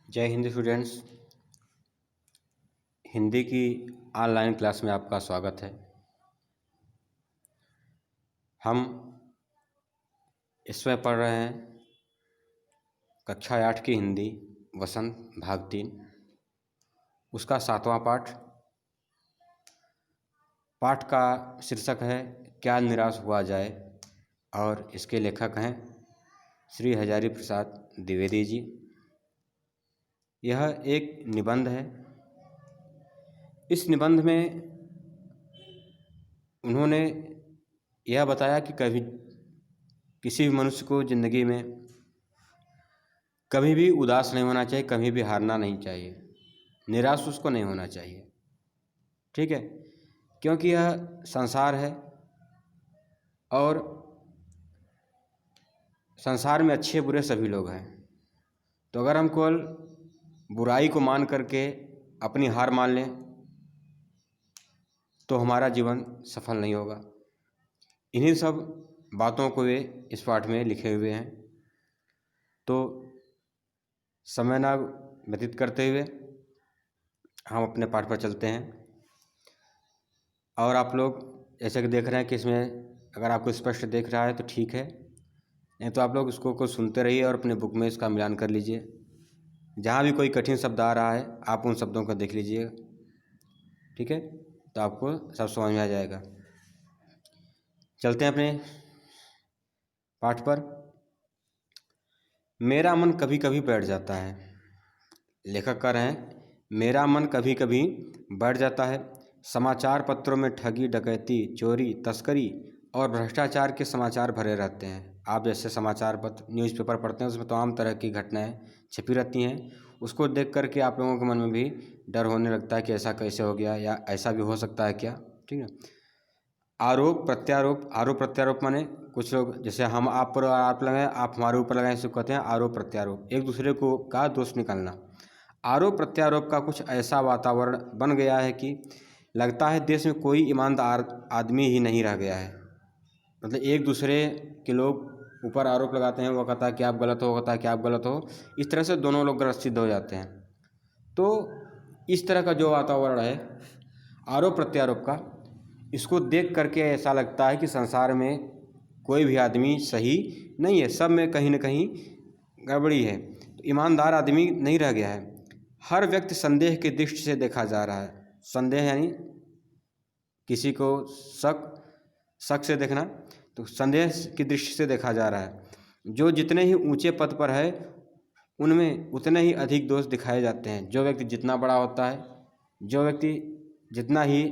जय हिंद स्टूडेंट्स। हिंदी की online class में आपका स्वागत है। हम इसमें पढ़ रहे हैं कक्षा 8 की हिंदी वसंत भाग 3, उसका 7वां पाठ। पाठ का शीर्षक है क्या निराश हुआ जाए और इसके लेखक हैं श्री हजारी प्रसाद द्विवेदी जी। यह एक निबंध है। इस निबंध में उन्होंने यह बताया कि कभी किसी भी मनुष्य को ज़िंदगी में कभी भी उदास नहीं होना चाहिए, कभी भी हारना नहीं चाहिए, निराश उसको नहीं होना चाहिए। ठीक है, क्योंकि यह संसार है और संसार में अच्छे बुरे सभी लोग हैं। तो अगर हम केवल बुराई को मान करके अपनी हार मान लें तो हमारा जीवन सफल नहीं होगा। इन्हीं सब बातों को वे इस पाठ में लिखे हुए हैं। तो समय ना व्यतीत करते हुए हम अपने पाठ पर चलते हैं। और आप लोग जैसे कि देख रहे हैं कि इसमें अगर आपको स्पष्ट देख रहा है तो ठीक है, नहीं तो आप लोग इसको को सुनते रहिए और अपने बुक में इसका मिलान कर लीजिए। जहाँ भी कोई कठिन शब्द आ रहा है आप उन शब्दों को देख लीजिएगा। ठीक है, तो आपको सब समझ में आ जाएगा। चलते हैं अपने पाठ पर। मेरा मन कभी कभी बैठ जाता है। लेखक कह रहे हैं मेरा मन कभी कभी बैठ जाता है। समाचार पत्रों में ठगी, डकैती, चोरी, तस्करी और भ्रष्टाचार के समाचार भरे रहते हैं। आप जैसे समाचार पत्र न्यूज़पेपर पढ़ते हैं उसमें तमाम तरह की घटनाएं छिपी रहती हैं। उसको देख करके आप लोगों के मन में भी डर होने लगता है कि ऐसा कैसे हो गया या ऐसा भी हो सकता है क्या। ठीक है। आरोप प्रत्यारोप। आरोप प्रत्यारोप माने कुछ लोग जैसे हम आप पर आरोप लगाएं, आप हमारे ऊपर लगाएं, इसको कहते हैं आरोप प्रत्यारोप। एक दूसरे को का दोष निकालना। आरोप प्रत्यारोप का कुछ ऐसा वातावरण बन गया है कि लगता है देश में कोई ईमानदार आदमी ही नहीं रह गया है। मतलब एक दूसरे के लोग ऊपर आरोप लगाते हैं, वो कहता है कि आप गलत हो, कहता है कि आप गलत हो। इस तरह से दोनों लोग गलत सिद्ध हो जाते हैं। तो इस तरह का जो वातावरण है आरोप प्रत्यारोप का, इसको देख करके ऐसा लगता है कि संसार में कोई भी आदमी सही नहीं है, सब में कहीं ना कहीं गड़बड़ी है। तो ईमानदार आदमी नहीं रह गया है। हर व्यक्ति संदेह की दृष्टि से देखा जा रहा है। संदेह यानी किसी को शक से देखना, तो संदेह की दृष्टि से देखा जा रहा है। जो जितने ही ऊंचे पद पर है उनमें उतने ही अधिक दोष दिखाए जाते हैं। जो व्यक्ति जितना बड़ा होता है, जो व्यक्ति जितना ही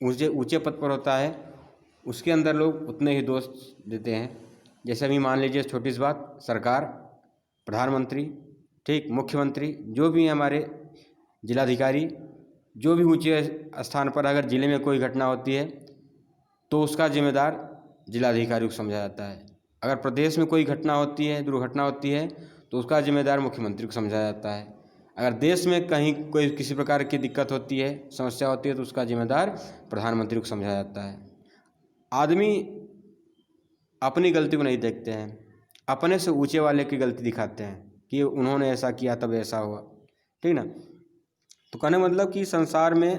ऊंचे पद पर होता है, उसके अंदर लोग उतने ही दोष देते हैं। जैसे अभी मान लीजिए छोटी सी बात, सरकार, प्रधानमंत्री, ठीक, मुख्यमंत्री, जो भी हमारे जिलाधिकारी, जो भी ऊंचे स्थान पर अगर ज़िले में कोई घटना होती है तो उसका जिम्मेदार जिलाधिकारी को समझा जाता है। अगर प्रदेश में कोई घटना होती है, दुर्घटना होती है, तो उसका जिम्मेदार मुख्यमंत्री को समझाया जाता है। अगर देश में कहीं कोई किसी प्रकार की दिक्कत होती है, समस्या होती है, तो उसका जिम्मेदार प्रधानमंत्री को समझाया जाता है। आदमी अपनी गलती को नहीं देखते हैं, अपने से ऊंचे वाले की गलती दिखाते हैं कि उन्होंने ऐसा किया तब ऐसा हुआ। ठीक ना। तो कहने मतलब कि संसार में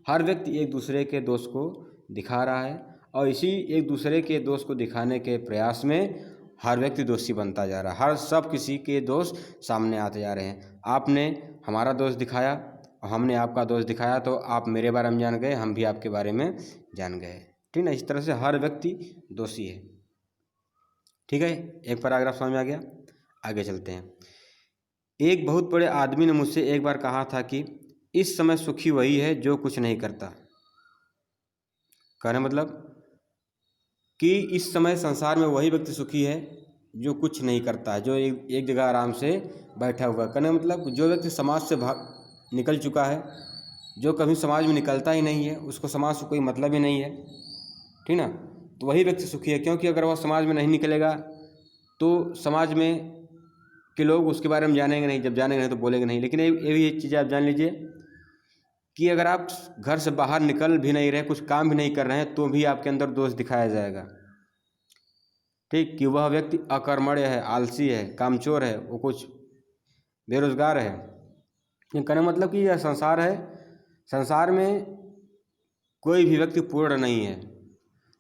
हर व्यक्ति एक दूसरे के दोष को दिखा रहा है और इसी एक दूसरे के दोष को दिखाने के प्रयास में हर व्यक्ति दोषी बनता जा रहा है। हर सब किसी के दोष सामने आते जा रहे हैं। आपने हमारा दोष दिखाया और हमने आपका दोष दिखाया, तो आप मेरे बारे में जान गए, हम भी आपके बारे में जान गए। ठीक ना। इस तरह से हर व्यक्ति दोषी है। ठीक है, एक पैराग्राफ समझ में आ गया। आगे चलते हैं। एक बहुत बड़े आदमी ने मुझसे एक बार कहा था कि इस समय सुखी वही है जो कुछ नहीं करता। कहने मतलब कि इस समय संसार में वही व्यक्ति सुखी है जो कुछ नहीं करता है, जो एक जगह आराम से बैठा हुआ है। कहने मतलब जो व्यक्ति समाज से निकल चुका है, जो कभी समाज में निकलता ही नहीं है, उसको समाज से कोई मतलब ही नहीं है। ठीक ना। तो वही व्यक्ति सुखी है, क्योंकि अगर वह समाज में नहीं निकलेगा तो समाज में के लोग उसके बारे में जानेंगे नहीं, जब जानेंगे नहीं तो बोलेंगे नहीं। लेकिन ये भी एक चीज़ आप जान लीजिए कि अगर आप घर से बाहर निकल भी नहीं रहे, कुछ काम भी नहीं कर रहे हैं, तो भी आपके अंदर दोष दिखाया जाएगा। ठीक, कि वह व्यक्ति अकर्मण्य है, आलसी है, कामचोर है, वो कुछ बेरोजगार है। ये कहने का मतलब कि यह संसार है, संसार में कोई भी व्यक्ति पूर्ण नहीं है,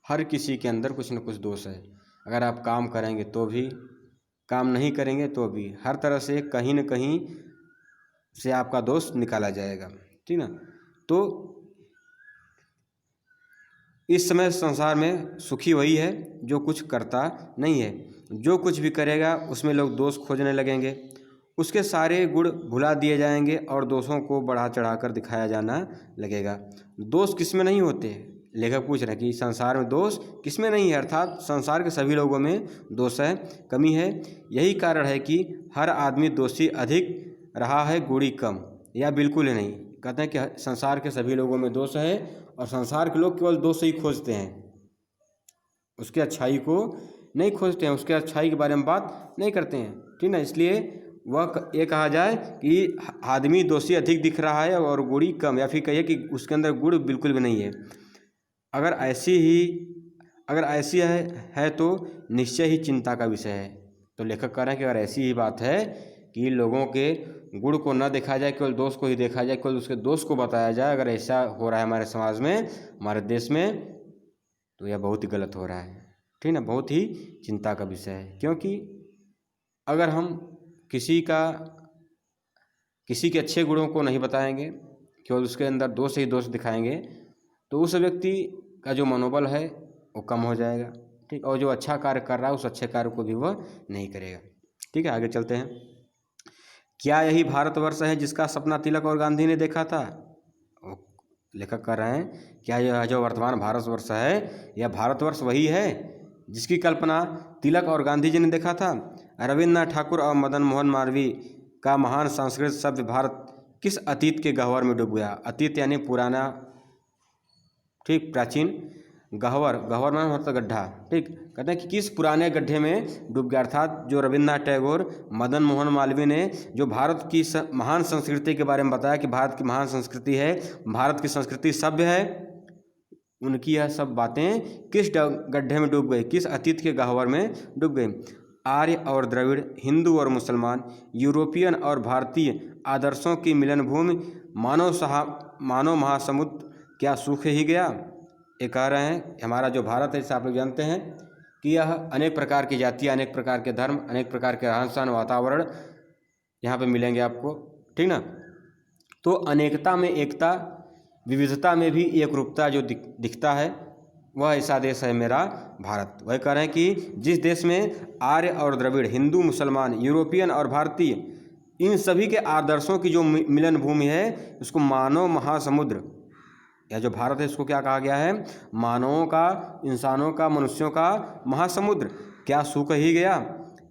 हर किसी के अंदर कुछ न कुछ दोष है। अगर आप काम करेंगे तो भी, काम नहीं करेंगे तो भी, हर तरह से कहीं न कहीं से आपका दोष निकाला जाएगा, ठीक ना। तो इस समय संसार में सुखी वही है जो कुछ करता नहीं है। जो कुछ भी करेगा उसमें लोग दोष खोजने लगेंगे, उसके सारे गुण भुला दिए जाएंगे और दोषों को बढ़ा चढ़ाकर दिखाया जाना लगेगा। दोष किसमें नहीं होते? लेखक पूछ रहे हैं कि संसार में दोष किसमें नहीं है, अर्थात संसार के सभी लोगों में दोष है, कमी है। यही कारण है कि हर आदमी दोषी अधिक रहा है, गुणी कम या बिल्कुल ही नहीं। कहते हैं कि संसार के सभी लोगों में दोष है और संसार के लोग केवल दोष ही खोजते हैं, उसके अच्छाई को नहीं खोजते हैं, उसके अच्छाई के बारे में बात नहीं करते हैं, ठीक ना। इसलिए वह ये कहा जाए कि आदमी दोषी अधिक दिख रहा है और गुणी कम, या फिर कहिए कि उसके अंदर गुण बिल्कुल भी नहीं है। अगर ऐसी है तो निश्चय ही चिंता का विषय है। तो लेखक कह रहे हैं कि अगर ऐसी ही बात है कि लोगों के गुण को न देखा जाए, केवल दोष को ही देखा जाए, केवल उसके दोष को बताया जाए, अगर ऐसा हो रहा है हमारे समाज में, हमारे देश में, तो यह बहुत ही गलत हो रहा है, ठीक ना। बहुत ही चिंता का विषय है, क्योंकि अगर हम किसी के अच्छे गुणों को नहीं बताएंगे, केवल उसके अंदर दोष ही दोष दिखाएंगे, तो उस व्यक्ति का जो मनोबल है वो कम हो जाएगा, ठीक। और जो अच्छा कार्य कर रहा है उस अच्छे कार्य को भी वह नहीं करेगा, ठीक है। आगे चलते हैं। क्या यही भारतवर्ष है जिसका सपना तिलक और गांधी ने देखा था? लेखक कह रहे हैं क्या यह जो वर्तमान भारतवर्ष है, यह भारतवर्ष वही है जिसकी कल्पना तिलक और गांधी जी ने देखा था? रविन्द्रनाथ ठाकुर और मदन मोहन मालवीय का महान संस्कृत सभ्य भारत किस अतीत के गह्वर में डूब गया? अतीत यानी पुराना, ठीक, प्राचीन। गह्वर में मतलब गड्ढा, ठीक। कहते हैं कि किस पुराने गड्ढे में डूब गया, अर्थात जो रविन्द्रनाथ टैगोर, मदन मोहन मालवीय ने जो भारत की महान संस्कृति के बारे में बताया कि भारत की महान संस्कृति है, भारत की संस्कृति सभ्य है, उनकी यह सब बातें किस गड्ढे में डूब गई, किस अतीत के गह्वर में डूब गई? आर्य और द्रविड़, हिंदू और मुसलमान, यूरोपियन और भारतीय आदर्शों की मिलन भूमि, मानव महासमुद्र क्या सूख ही गया? ये कह रहे हैं हमारा जो भारत है, जैसे आप लोग जानते हैं कि यह अनेक प्रकार की जातियाँ, अनेक प्रकार के धर्म, अनेक प्रकार के रहन सहन, वातावरण यहाँ पे मिलेंगे आपको, ठीक ना। तो अनेकता में एकता, विविधता में भी एकरूपता जो दिखता है, वह ऐसा देश है मेरा भारत। वह कह रहे हैं कि जिस देश में आर्य और द्रविड़, हिंदू मुसलमान, यूरोपियन और भारतीय, इन सभी के आदर्शों की जो मिलन भूमि है, उसको मानव महासमुद्र, यह जो भारत है इसको क्या कहा गया है? मानवों का, इंसानों का, मनुष्यों का महासमुद्र क्या सूख ही गया?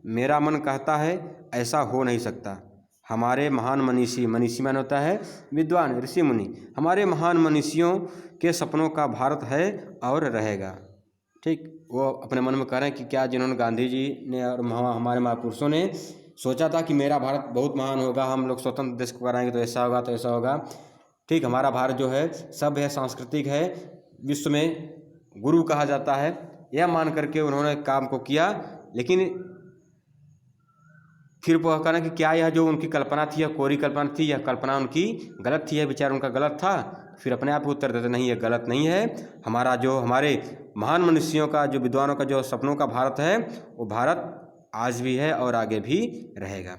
मेरा मन कहता है ऐसा हो नहीं सकता। हमारे महान मनीषी, मनीषी मान होता है विद्वान, ऋषि मुनि, हमारे महान मनीषियों के सपनों का भारत है और रहेगा, ठीक। वो अपने मन में कह रहे हैं कि क्या जिन्होंने गांधी जी ने और हमारे महापुरुषों ने सोचा था कि मेरा भारत बहुत महान होगा, हम लोग स्वतंत्र देश को कराएंगे तो ऐसा होगा, तो ऐसा होगा, ठीक। हमारा भारत जो है सभ्य है, सांस्कृतिक है, विश्व में गुरु कहा जाता है, यह मान करके उन्होंने काम को किया। लेकिन फिर वो कहना कि क्या यह जो उनकी कल्पना थी, यह कोरी कल्पना थी, यह कल्पना उनकी गलत थी, यह विचार उनका गलत था? फिर अपने आप उत्तर देते नहीं, यह गलत नहीं है। हमारे महान मनुष्यों का, जो विद्वानों का जो सपनों का भारत है, वो भारत आज भी है और आगे भी रहेगा।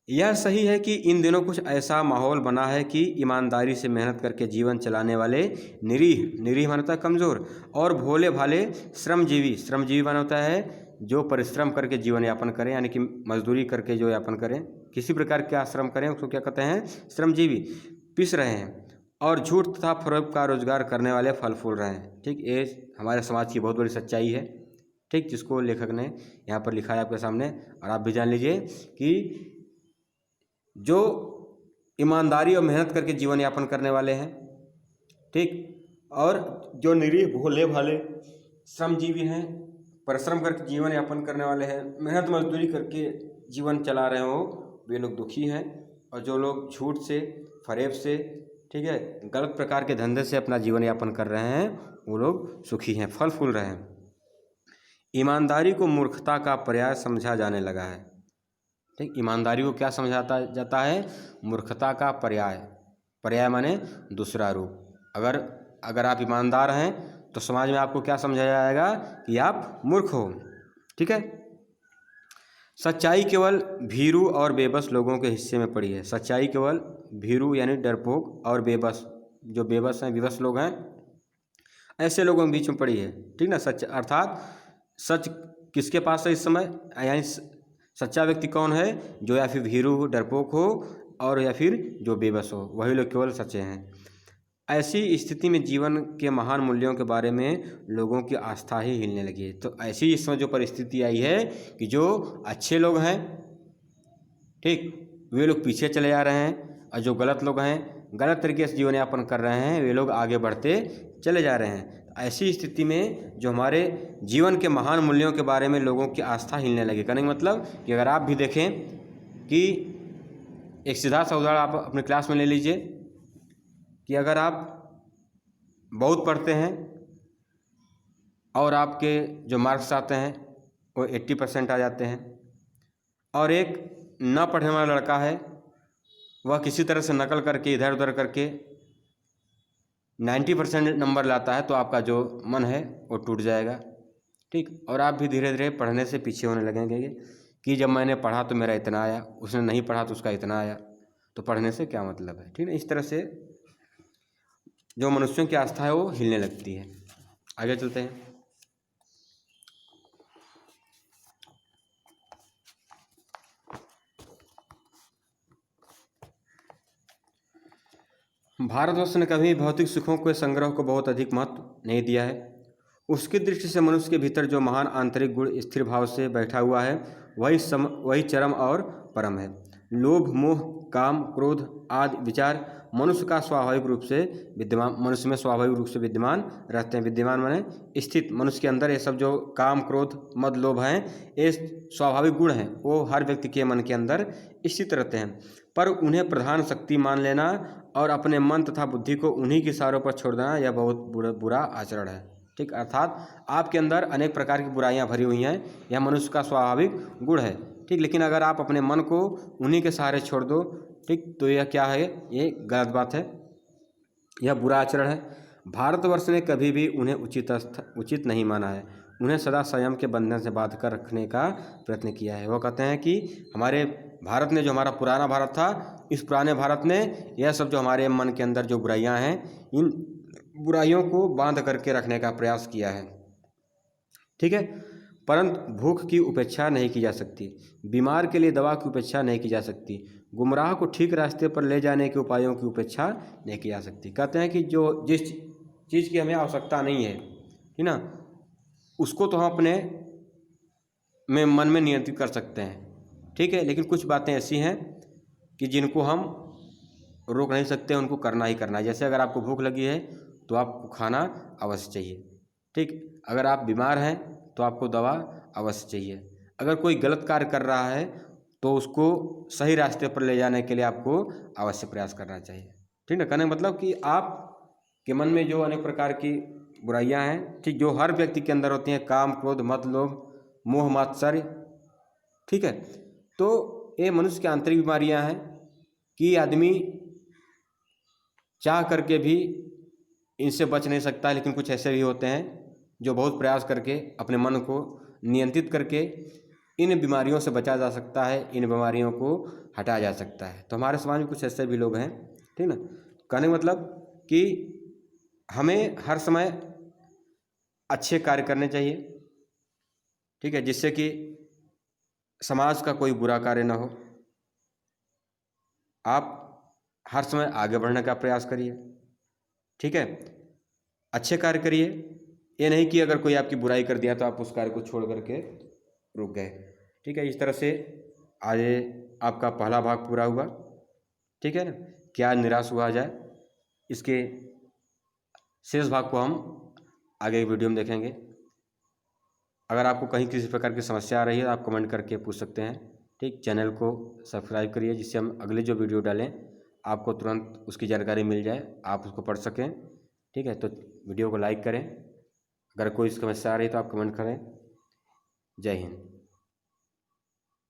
यह सही है कि इन दिनों कुछ ऐसा माहौल बना है कि ईमानदारी से मेहनत करके जीवन चलाने वाले निरीह मानता है कमज़ोर, और भोले भाले श्रमजीवी मानता है जो परिश्रम करके जीवन यापन करें, यानी कि मजदूरी करके जो यापन करें, किसी प्रकार का श्रम करें, उसको क्या कहते हैं? श्रमजीवी पिस रहे हैं, और झूठ तथा फरोख्त का रोजगार करने वाले फल फूल रहे हैं, ठीक। ये हमारे समाज की बहुत बड़ी सच्चाई है, ठीक, जिसको लेखक ने यहाँ पर लिखा है आपके सामने। और आप भी जान लीजिए कि जो ईमानदारी और मेहनत करके जीवन यापन करने वाले हैं, ठीक, और जो निरीह भोले भाले श्रमजीवी हैं, परिश्रम करके जीवन यापन करने वाले हैं, मेहनत मजदूरी करके जीवन चला रहे हो, वे लोग दुखी हैं। और जो लोग झूठ से, फरेब से, ठीक है, गलत प्रकार के धंधे से अपना जीवन यापन कर रहे हैं, वो लोग सुखी हैं, फल फूल रहे हैं। ईमानदारी को मूर्खता का पर्याय समझा जाने लगा है, ठीक, ईमानदारी को क्या समझाता जाता है? मूर्खता का पर्याय। पर्याय माने दूसरा रूप। अगर आप ईमानदार हैं तो समाज में आपको क्या समझाया जाएगा? कि आप मूर्ख हो। ठीक है। सच्चाई केवल भीरू और बेबस लोगों के हिस्से में पड़ी है। सच्चाई केवल भीरू यानी डरपोक और बेबस, जो बेबस हैं, विवश लोग हैं, ऐसे लोगों के बीच में पड़ी है। ठीक ना। सच अर्थात सच किसके पास है इस समय? यानी सच्चा व्यक्ति कौन है? जो या फिर भीरू हो, डरपोक हो, और या फिर जो बेबस हो, वही लोग केवल सच्चे हैं। ऐसी स्थिति में जीवन के महान मूल्यों के बारे में लोगों की आस्था ही हिलने लगी है। तो ऐसी इस समय जो परिस्थिति आई है कि जो अच्छे लोग हैं, ठीक, वे लोग पीछे चले जा रहे हैं, और जो गलत लोग हैं, गलत तरीके से जीवन यापन कर रहे हैं, वे लोग आगे बढ़ते चले जा रहे हैं। ऐसी स्थिति में जो हमारे जीवन के महान मूल्यों के बारे में लोगों की आस्था हिलने लगी। कहने का मतलब कि अगर आप भी देखें कि एक सीधा सा उदाहरण आप अपने क्लास में ले लीजिए कि अगर आप बहुत पढ़ते हैं और आपके जो मार्क्स आते हैं वो 80% आ जाते हैं, और एक न पढ़ने वाला लड़का है, वह किसी तरह से नकल करके इधर उधर करके 90% नंबर लाता है, तो आपका जो मन है वो टूट जाएगा। ठीक, और आप भी धीरे धीरे पढ़ने से पीछे होने लगेंगे कि जब मैंने पढ़ा तो मेरा इतना आया, उसने नहीं पढ़ा तो उसका इतना आया, तो पढ़ने से क्या मतलब है। ठीक है। इस तरह से जो मनुष्यों की आस्था है वो हिलने लगती है। आगे चलते हैं। भारतवर्ष ने कभी भौतिक सुखों के संग्रह को बहुत अधिक महत्व नहीं दिया है। उसकी दृष्टि से मनुष्य के भीतर जो महान आंतरिक गुण स्थिर भाव से बैठा हुआ है, वही चरम और परम है। लोभ, मोह, काम, क्रोध आदि विचार मनुष्य में स्वाभाविक रूप से विद्यमान रहते हैं। विद्यमान माने स्थित। मनुष्य के अंदर ये सब जो काम, क्रोध, मद, लोभ हैं, ये स्वाभाविक गुण हैं, वो हर व्यक्ति के मन के अंदर स्थित रहते हैं। पर उन्हें प्रधान शक्ति मान लेना और अपने मन तथा बुद्धि को उन्हीं के इशारों पर छोड़ देना, यह बहुत बुरा आचरण है। ठीक, अर्थात आपके अंदर अनेक प्रकार की बुराइयां भरी हुई हैं, यह मनुष्य का स्वाभाविक गुण है। ठीक, लेकिन अगर आप अपने मन को उन्हीं के सहारे छोड़ दो, ठीक, तो यह क्या है? ये गलत बात है, यह बुरा आचरण है। भारतवर्ष ने कभी भी उन्हें उचित नहीं माना है। उन्हें सदा संयम के बंधन से बांध कर रखने का प्रयत्न किया है। वो कहते हैं कि हमारे भारत ने, जो हमारा पुराना भारत था, इस पुराने भारत ने यह सब जो हमारे मन के अंदर जो बुराइयां हैं, इन बुराइयों को बांध करके रखने का प्रयास किया है। ठीक है। परंतु भूख की उपेक्षा नहीं की जा सकती, बीमार के लिए दवा की उपेक्षा नहीं की जा सकती, गुमराह को ठीक रास्ते पर ले जाने के उपायों की उपेक्षा नहीं की जा सकती। कहते हैं कि जो जिस चीज़ की हमें आवश्यकता नहीं है, ठीक ना, उसको तो हम अपने मन में नियंत्रित कर सकते हैं। ठीक है। लेकिन कुछ बातें ऐसी हैं कि जिनको हम रोक नहीं सकते, उनको करना ही करना है। जैसे अगर आपको भूख लगी है तो आपको खाना अवश्य चाहिए। ठीक, अगर आप बीमार हैं तो आपको दवा अवश्य चाहिए। अगर कोई गलत कार्य कर रहा है तो उसको सही रास्ते पर ले जाने के लिए आपको अवश्य प्रयास करना चाहिए। ठीक है। कहने का मतलब कि आप के मन में जो अनेक प्रकार की बुराइयां हैं, ठीक, जो हर व्यक्ति के अंदर होती हैं, काम, क्रोध, मद, लोभ, मोह, मात्सर्य, ठीक है, तो ये मनुष्य की आंतरिक बीमारियां हैं कि आदमी चाह करके भी इनसे बच नहीं सकता। लेकिन कुछ ऐसे भी होते हैं जो बहुत प्रयास करके अपने मन को नियंत्रित करके इन बीमारियों से बचा जा सकता है, इन बीमारियों को हटाया जा सकता है। तो हमारे समाज में कुछ ऐसे भी लोग हैं। ठीक ना। कहने का मतलब कि हमें हर समय अच्छे कार्य करने चाहिए, ठीक है, जिससे कि समाज का कोई बुरा कार्य ना हो। आप हर समय आगे बढ़ने का प्रयास करिए। ठीक है। अच्छे कार्य करिए। ये नहीं कि अगर कोई आपकी बुराई कर दिया तो आप उस कार्य को छोड़ करके रुक गए। ठीक है। इस तरह से आज आपका पहला भाग पूरा हुआ। ठीक है ना। क्या निराश हुआ जाए, इसके शेष भाग को हम आगे वीडियो में देखेंगे। अगर आपको कहीं किसी प्रकार की समस्या आ रही है तो आप कमेंट करके पूछ सकते हैं। ठीक, चैनल को सब्सक्राइब करिए जिससे हम अगले जो वीडियो डालें आपको तुरंत उसकी जानकारी मिल जाए, आप उसको पढ़ सकें। ठीक है। तो वीडियो को लाइक करें। अगर कोई समस्या आ रही है तो आप कमेंट करें। जय हिंद।